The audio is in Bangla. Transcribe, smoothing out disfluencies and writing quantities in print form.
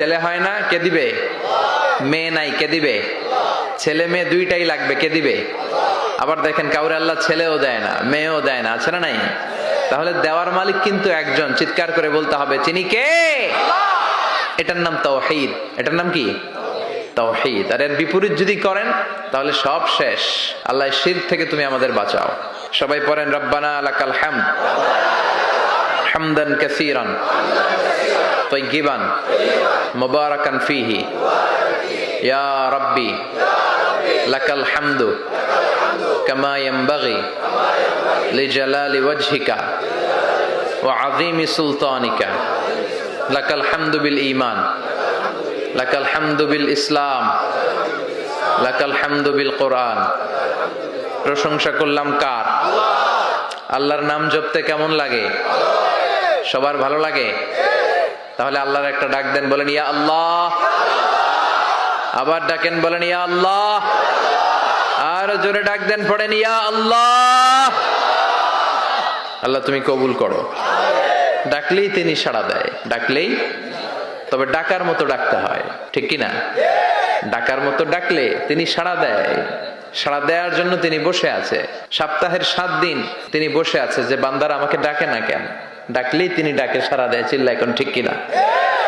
ছেলে হয় না, কে দিবে? মেয়ে নাই, কে দিবে? ছেলে মেয়ে দুইটাই লাগবে, কে দিবে? আবার দেখেন কাউরে আল্লাহ ছেলেও দেয় না, মেয়েও দেয় না, আছে না নাই? তাহলে দেওয়ার মালিক কিন্তু একজন। চিৎকার করে বলতে হবে, তিনি কে? এটার নাম তাওহীদ। এটার নাম কি? তাওহীদ। আর এর বিপরীত যদি করেন তাহলে সব শেষ। আল্লাহ শিরক থেকে তুমি আমাদের বাঁচাও। সবাই পড়েন, রব্বানা লাকাল হামদ হামদান কাসীরান তাইয়িবান মুবারাকান ফীহি ইয়া রাব্বি লাকাল হামদু কামা ইয়ানবাগি লিজালালি ওয়াজহিকা ওয়া আযীমি সুলতানিকা লাকাল হামদু বিল ঈমান লাকাল হামদু বিল ইসলাম লাকাল হামদু বিল কোরআন। প্রশংসা করলাম কার? আল্লাহর নাম জপতে কেমন লাগে? সবার ভালো লাগে? তাহলে আল্লাহর একটা ডাক দেন, বলেন ইয়া আল্লাহ। আবার ডাকেন, বলেন ইয়া আল্লাহ। আর জোরে ডাক দেন, পড়েন ইয়া আল্লাহ। আল্লাহ তুমি কবুল করো। ডাকলেই তিনি সাড়া দেয়, ডাকলেই। তবে ডাকার মতো ডাকতে হয়, ঠিক কিনা? ডাকার মতো ডাকলে তিনি সাড়া দেয়। সাড়া দেওয়ার জন্য তিনি বসে আছে। সপ্তাহের 7 দিন তিনি বসে আছে যে বান্দারা আমাকে ডাকে না কেন? ডাকলেই তিনি ডাকে সাড়া দেয়। চিল্লায় কোন, ঠিক কিনা?